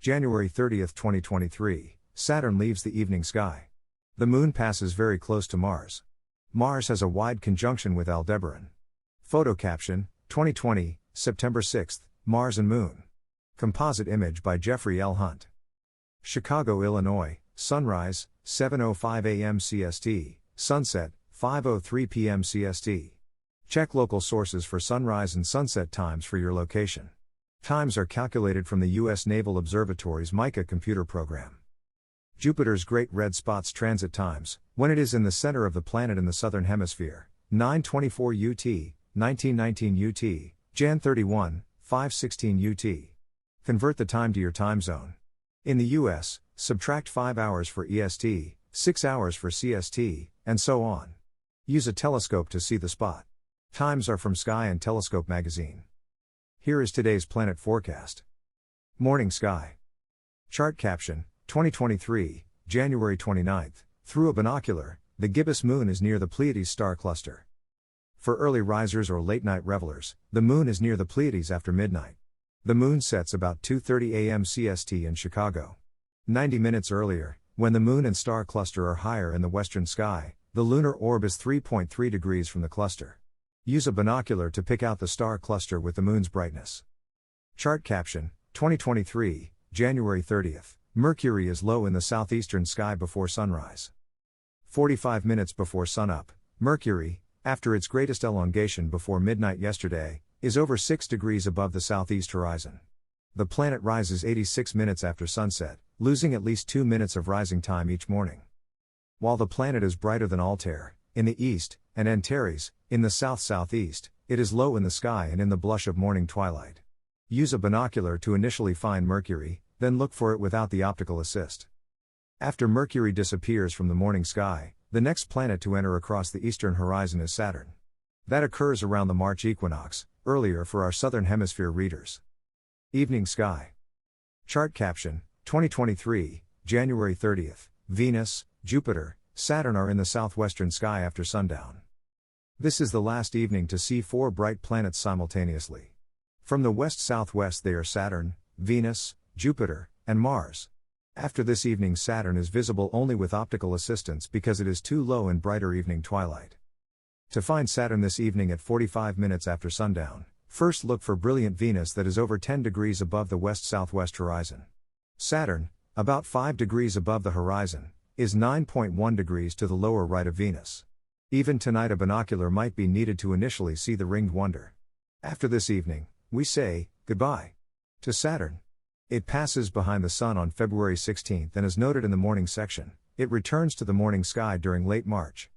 January 30, 2023, Saturn leaves the evening sky. The Moon passes very close to Mars. Mars has a wide conjunction with Aldebaran. Photo caption, 2020, September 6, Mars and Moon. Composite image by Jeffrey L. Hunt. Chicago, Illinois, sunrise, 7:05 a.m. CST, sunset, 5:03 p.m. CST. Check local sources for sunrise and sunset times for your location. Times are calculated from the U.S. Naval Observatory's MICA computer program. Jupiter's Great Red Spot's transit times, when it is in the center of the planet in the southern hemisphere, 9:24 UT, 1919 UT, Jan 31, 5:16 UT. Convert the time to your time zone. In the US, subtract 5 hours for EST, 6 hours for CST, and so on. Use a telescope to see the spot. Times are from Sky and Telescope magazine. Here is today's planet forecast. Morning sky. Chart caption, 2023, January 29. Through a binocular, the gibbous moon is near the Pleiades star cluster. For early risers or late-night revelers, the moon is near the Pleiades after midnight. The moon sets about 2:30 a.m. CST in Chicago. 90 minutes earlier, when the moon and star cluster are higher in the western sky, the lunar orb is 3.3 degrees from the cluster. Use a binocular to pick out the star cluster with the moon's brightness. Chart caption, 2023, January 30. Mercury is low in the southeastern sky before sunrise. 45 minutes before sunup, Mercury, after its greatest elongation before midnight yesterday, is over 6 degrees above the southeast horizon. The planet rises 86 minutes after sunset, losing at least 2 minutes of rising time each morning. While the planet is brighter than Altair, in the east, and Antares, in the south-southeast, it is low in the sky and in the blush of morning twilight. Use a binocular to initially find Mercury, then look for it without the optical assist. After Mercury disappears from the morning sky, the next planet to enter across the eastern horizon is Saturn. That occurs around the March equinox, earlier for our southern hemisphere readers. Evening sky. Chart caption, 2023, January 30. Venus, Jupiter, Saturn are in the southwestern sky after sundown. This is the last evening to see 4 bright planets simultaneously. From the west-southwest they are Saturn, Venus, Jupiter, and Mars. After this evening Saturn is visible only with optical assistance because it is too low in brighter evening twilight. To find Saturn this evening at 45 minutes after sundown, first look for brilliant Venus that is over 10 degrees above the west-southwest horizon. Saturn, about 5 degrees above the horizon, is 9.1 degrees to the lower right of Venus. Even tonight a binocular might be needed to initially see the ringed wonder. After this evening, we say goodbye to Saturn. It passes behind the Sun on February 16 and as noted in the morning section, it returns to the morning sky during late March.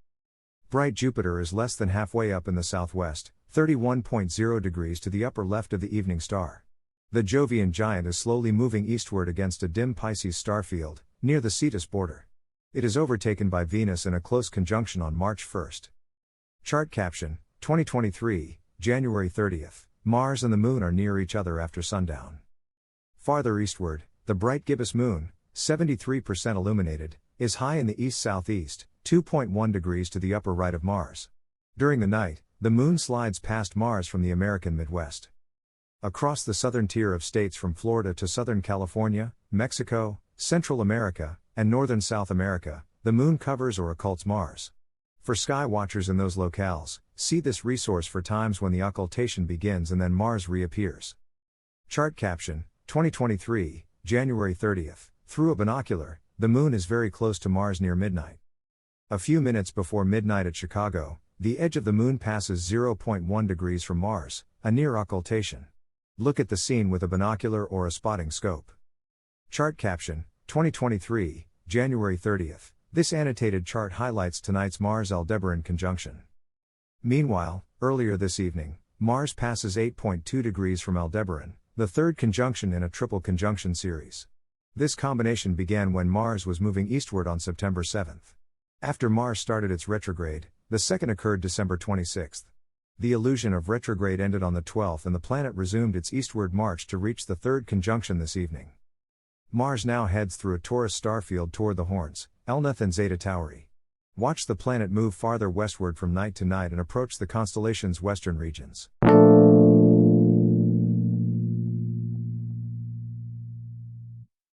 Bright Jupiter is less than halfway up in the southwest, 31.0 degrees to the upper left of the evening star. The Jovian giant is slowly moving eastward against a dim Pisces star field, near the Cetus border. It is overtaken by Venus in a close conjunction on March 1. Chart caption, 2023, January 30. Mars and the Moon are near each other after sundown. Farther eastward, the bright gibbous moon, 73% illuminated, is high in the east-southeast, 2.1 degrees to the upper right of Mars. During the night, the moon slides past Mars from the American Midwest. Across the southern tier of states from Florida to southern California, Mexico, Central America, and northern South America, the moon covers or occults Mars. For sky watchers in those locales, see this resource for times when the occultation begins and then Mars reappears. Chart caption, 2023, January 30. Through a binocular, the moon is very close to Mars near midnight. A few minutes before midnight at Chicago, the edge of the moon passes 0.1 degrees from Mars, a near occultation. Look at the scene with a binocular or a spotting scope. Chart caption, 2023, January 30. This annotated chart highlights tonight's Mars-Aldebaran conjunction. Meanwhile, earlier this evening, Mars passes 8.2 degrees from Aldebaran, the third conjunction in a triple conjunction series. This combination began when Mars was moving eastward on September 7. After Mars started its retrograde, the second occurred December 26. The illusion of retrograde ended on the 12th and the planet resumed its eastward march to reach the third conjunction this evening. Mars now heads through a Taurus star field toward the Horns, Elnath and Zeta Tauri. Watch the planet move farther westward from night to night and approach the constellation's western regions.